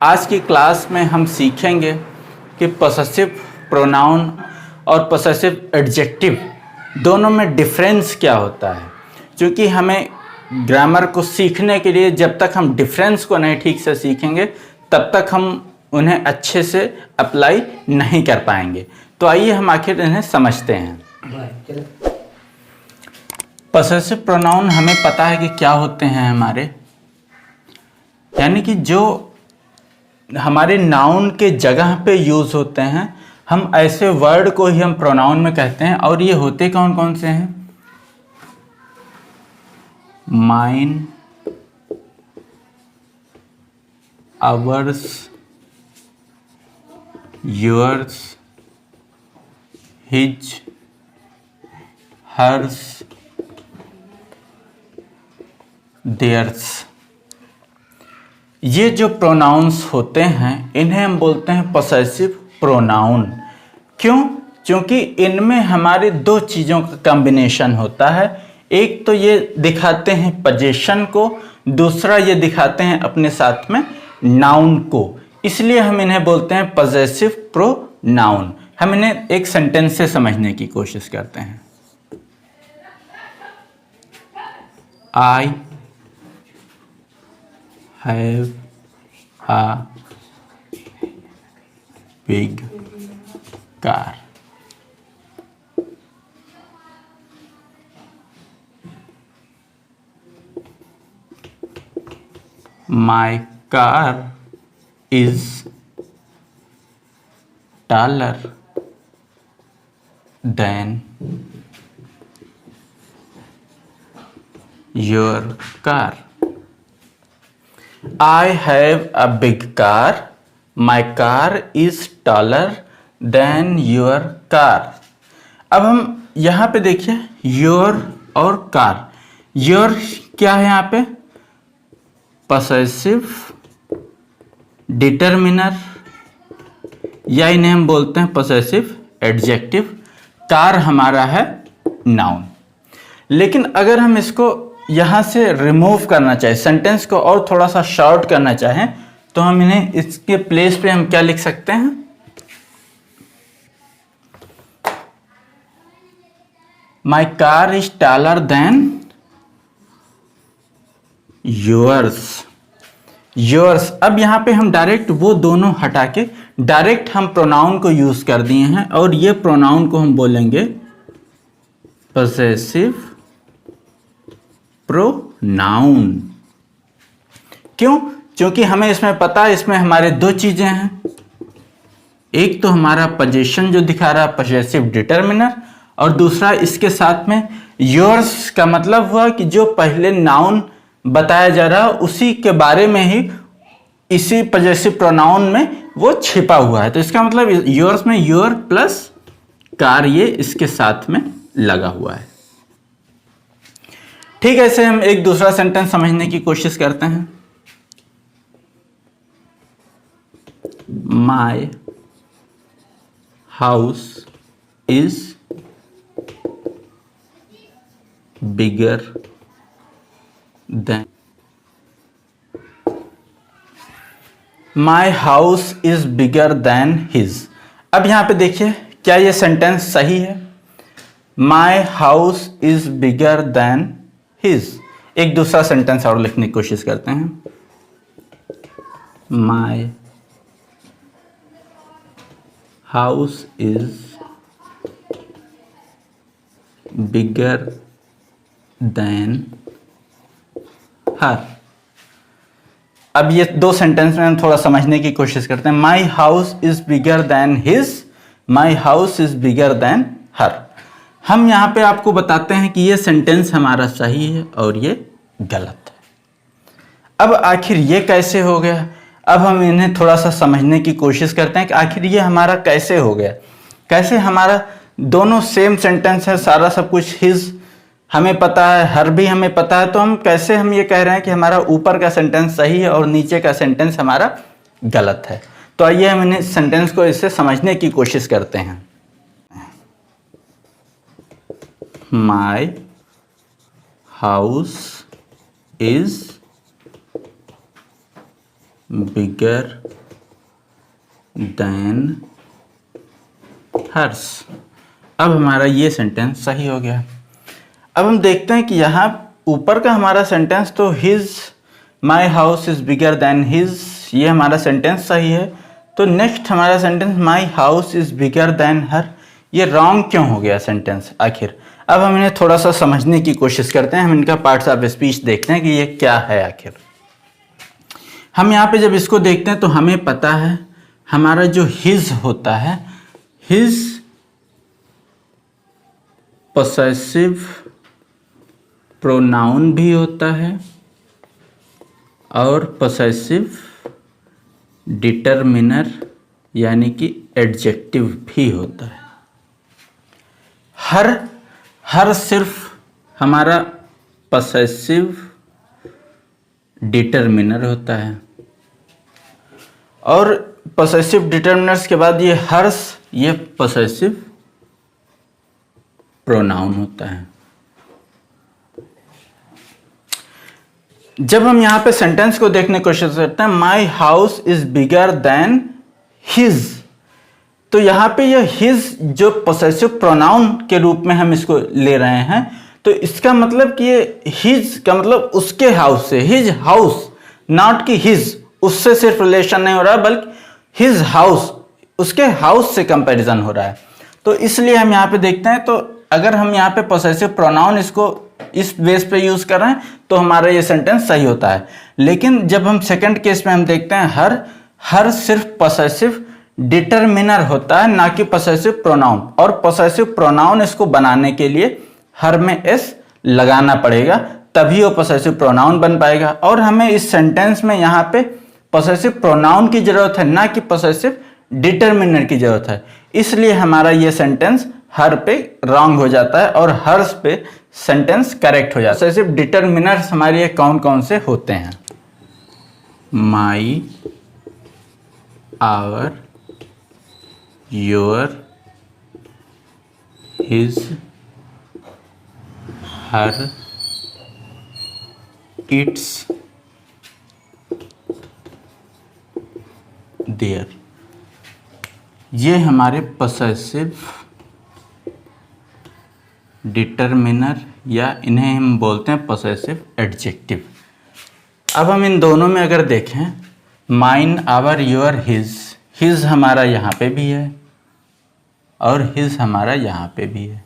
आज की क्लास में हम सीखेंगे कि पॉसेसिव प्रोनाउन और पॉसेसिव एडजेक्टिव दोनों में डिफरेंस क्या होता है। क्योंकि हमें ग्रामर को सीखने के लिए जब तक हम डिफरेंस को नहीं ठीक से सीखेंगे तब तक हम उन्हें अच्छे से अप्लाई नहीं कर पाएंगे। तो आइए हम आखिर इन्हें समझते हैं। पॉसेसिव प्रोनाउन हमें पता है कि क्या होते हैं हमारे, यानी कि जो हमारे नाउन के जगह पे यूज होते हैं। हम ऐसे वर्ड को ही हम प्रोनाउन में कहते हैं। और ये होते कौन कौन से हैं? Mine, ours, yours, his, hers, theirs. ये जो प्रोनाउंस होते हैं इन्हें हम बोलते हैं पॉसेसिव प्रोनाउन। क्यों? क्योंकि इनमें हमारे दो चीज़ों का कॉम्बिनेशन होता है। एक तो ये दिखाते हैं पोजीशन को, दूसरा ये दिखाते हैं अपने साथ में नाउन को। इसलिए हम इन्हें बोलते हैं पॉसेसिव प्रोनाउन। हम इन्हें एक सेंटेंस से समझने की कोशिश करते हैं। आई have a big car. My car is taller than your car. I have a big car. My car is taller than your car. अब हम यहाँ पे देखिए your और car। your क्या है यहाँ पे? पॉसेसिव डिटरमिनर, या इन्हें हम बोलते हैं पॉसेसिव एडजेक्टिव। कार हमारा है नाउन। लेकिन अगर हम इसको यहां से रिमूव करना चाहें, सेंटेंस को और थोड़ा सा शॉर्ट करना चाहें, तो हम इन्हें इसके प्लेस पे हम क्या लिख सकते हैं? My car is taller than yours. Yours. अब यहां पे हम डायरेक्ट वो दोनों हटा के डायरेक्ट हम प्रोनाउन को यूज कर दिए हैं, और ये प्रोनाउन को हम बोलेंगे पॉसेसिव प्रोनाउन। क्यों? क्योंकि हमें इसमें पता है इसमें हमारे दो चीजें हैं। एक तो हमारा पोजीशन जो दिखा रहा है पॉसेसिव डिटरमिनर, और दूसरा इसके साथ में योर्स का मतलब हुआ कि जो पहले नाउन बताया जा रहा है उसी के बारे में ही इसी पॉसेसिव प्रोनाउन में वो छिपा हुआ है। तो इसका मतलब योर्स में योर प्लस कार ये इसके साथ में लगा हुआ है। ठीक है, ऐसे हम एक दूसरा सेंटेंस समझने की कोशिश करते हैं। My house is bigger than my house is bigger than his. अब यहां पे देखिए, क्या ये सेंटेंस सही है? My house is bigger than his. एक दूसरा सेंटेंस और लिखने की कोशिश करते हैं। My house is bigger than her. अब ये दो सेंटेंस में हम थोड़ा समझने की कोशिश करते हैं। My house is bigger than his, my house is bigger than her. हम यहाँ पे आपको बताते हैं कि ये सेंटेंस हमारा सही है और ये गलत है। अब आखिर ये कैसे हो गया? अब हम इन्हें थोड़ा सा समझने की कोशिश करते हैं कि आखिर ये हमारा कैसे हो गया। कैसे हमारा दोनों सेम सेंटेंस है, सारा सब कुछ हिज हमें पता है, हर भी हमें पता है, तो हम कैसे हम ये कह रहे हैं कि हमारा ऊपर का सेंटेंस सही है और नीचे का सेंटेंस हमारा गलत है। तो आइए हम इन्हें सेंटेंस को इससे समझने की कोशिश करते हैं। My house is bigger than hers. अब हमारा ये सेंटेंस सही हो गया। अब हम देखते हैं कि यहाँ ऊपर का हमारा सेंटेंस तो his my house is bigger than his, ये हमारा सेंटेंस सही है। तो नेक्स्ट हमारा sentence my house is bigger than her, ये रॉन्ग क्यों हो गया सेंटेंस आखिर। अब हम इन्हें थोड़ा सा समझने की कोशिश करते हैं, हम इनका पार्ट्स ऑफ स्पीच देखते हैं कि ये क्या है आखिर। हम यहाँ पे जब इसको देखते हैं तो हमें पता है हमारा जो हिज होता है, हिज पोसेसिव प्रोनाउन भी होता है और पोसेसिव डिटरमिनर यानी कि एडजेक्टिव भी होता है। हर सिर्फ हमारा पोसेसिव डिटरमिनर होता है और पोसेसिव डिटरमिनर्स के बाद ये हर्स, ये पोसेसिव प्रोनाउन होता है। जब हम यहाँ पे सेंटेंस को देखने की कोशिश करते हैं, my house is bigger than his, तो यहाँ पे यह हिज जो पोसेसिव प्रोनाउन के रूप में हम इसको ले रहे हैं, तो इसका मतलब कि ये हिज का मतलब उसके हाउस से, हिज हाउस, नॉट कि हिज, उससे सिर्फ रिलेशन नहीं हो रहा बल्कि हिज हाउस, उसके हाउस से कंपैरिजन हो रहा है। तो इसलिए हम यहाँ पे देखते हैं, तो अगर हम यहाँ पे पोसेसिव प्रोनाउन इसको इस बेस पे यूज कर रहे हैं तो हमारा ये सेंटेंस सही होता है। लेकिन जब हम सेकंड केस में हम देखते हैं हर सिर्फ पोसेसिव डिटरमिनर होता है, ना कि पोसेसिव प्रोनाउन, और पोसेसिव प्रोनाउन इसको बनाने के लिए हर में एस लगाना पड़ेगा, तभी वो पोसेसिव प्रोनाउन बन पाएगा। और हमें इस सेंटेंस में यहाँ पे पोसेसिव प्रोनाउन की जरूरत है, ना कि पोसेसिव डिटरमिनर की जरूरत है। इसलिए हमारा ये सेंटेंस हर पे रॉन्ग हो जाता है और हर्स पे सेंटेंस करेक्ट हो जाता है। पोसेसिव डिटरमिनर्स हमारे ये कौन कौन से होते हैं? My, our, your, his, her, its, their, ये हमारे पोसेसिव डिटरमिनर या इन्हें हम बोलते हैं पोसेसिव एडजेक्टिव। अब हम इन दोनों में अगर देखें, माइन, आवर, योर, हिज हमारा यहाँ पे भी है और हिज हमारा यहाँ पे भी है।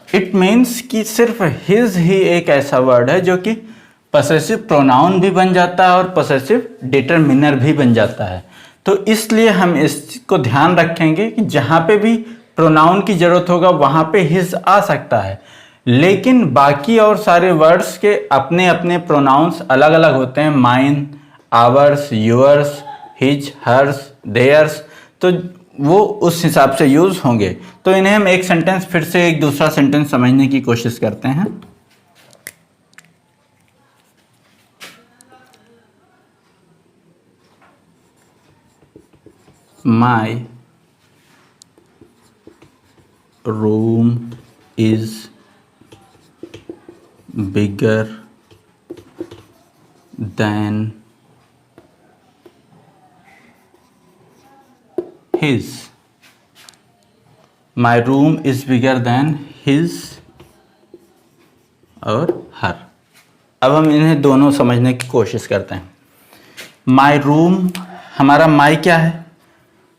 इट मीन्स कि सिर्फ हिज ही एक ऐसा वर्ड है जो कि पोसेसिव प्रोनाउन भी बन जाता है और पोसेसिव डिटरमिनर भी बन जाता है। तो इसलिए हम इसको ध्यान रखेंगे कि जहाँ पे भी प्रोनाउन की जरूरत होगा वहाँ पे हिज आ सकता है, लेकिन बाकी और सारे वर्ड्स के अपने अपने प्रोनाउंस अलग अलग होते हैं। Mine, ours, yours, his, hers, theirs, तो वो उस हिसाब से यूज होंगे। तो इन्हें हम एक सेंटेंस फिर से एक दूसरा सेंटेंस समझने की कोशिश करते हैं। My room is bigger than his. My room is bigger than his और her। अब हम इन्हें दोनों समझने की कोशिश करते हैं। My room, हमारा my क्या है?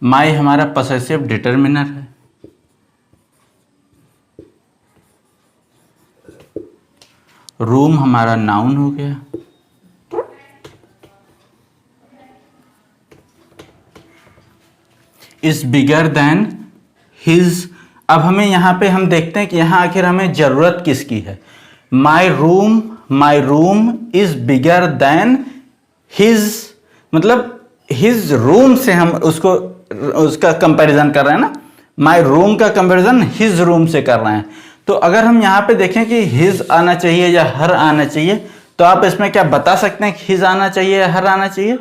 माई हमारा पोसेसिव डिटरमिनर है, रूम हमारा नाउन हो गया, इज बिगर देन हिज। अब हमें यहाँ पे हम देखते हैं कि यहाँ आखिर हमें जरूरत किसकी है। माई room is bigger than his, मतलब हिज रूम से हम उसका कंपैरिजन कर रहे हैं ना, माई रूम का कंपैरिजन हिज रूम से कर रहे हैं। तो अगर हम यहाँ पे देखें कि हिज आना चाहिए या हर आना चाहिए, तो आप इसमें क्या बता सकते हैं कि हिज आना चाहिए या हर आना चाहिए?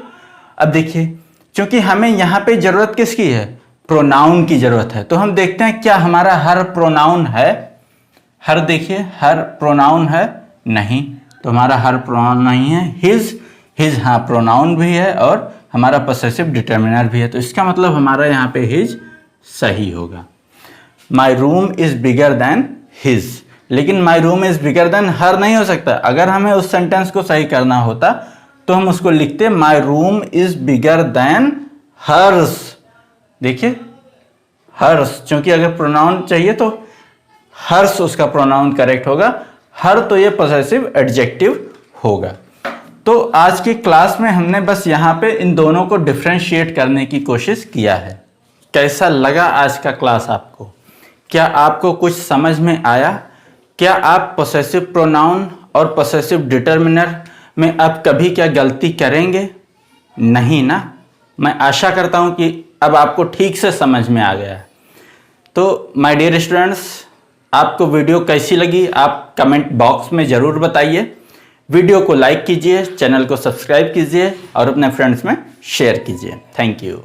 अब देखिए, क्योंकि हमें यहाँ पे जरूरत किसकी है? प्रोनाउन की जरूरत है। तो हम देखते हैं क्या हमारा हर प्रोनाउन है? हर देखिए, हर प्रोनाउन है? नहीं। तो हमारा हर प्रोनाउन नहीं है, हिज हाँ प्रोनाउन भी है और हमारा पोसेसिव डिटर्मिनर भी है, तो इसका मतलब हमारा यहाँ पे हिज सही होगा। My room is bigger than his, लेकिन my room is bigger than her नहीं हो सकता। अगर हमें उस सेंटेंस को सही करना होता तो हम उसको लिखते my room is bigger than hers. देखिए हर्स, क्योंकि अगर प्रोनाउन चाहिए तो हर्स उसका प्रोनाउन करेक्ट होगा, हर तो ये पोसेसिव एडजेक्टिव होगा। तो आज की क्लास में हमने बस यहाँ पे इन दोनों को डिफ्रेंशिएट करने की कोशिश किया है। कैसा लगा आज का क्लास आपको? क्या आपको कुछ समझ में आया? क्या आप पोसेसिव प्रोनाउन और पोसेसिव डिटर्मिनर में अब कभी क्या गलती करेंगे? नहीं ना? मैं आशा करता हूँ कि अब आपको ठीक से समझ में आ गया है। तो माय डियर स्टूडेंट्स, आपको वीडियो कैसी लगी आप कमेंट बॉक्स में ज़रूर बताइए। वीडियो को लाइक कीजिए, चैनल को सब्सक्राइब कीजिए और अपने फ्रेंड्स में शेयर कीजिए। Thank you.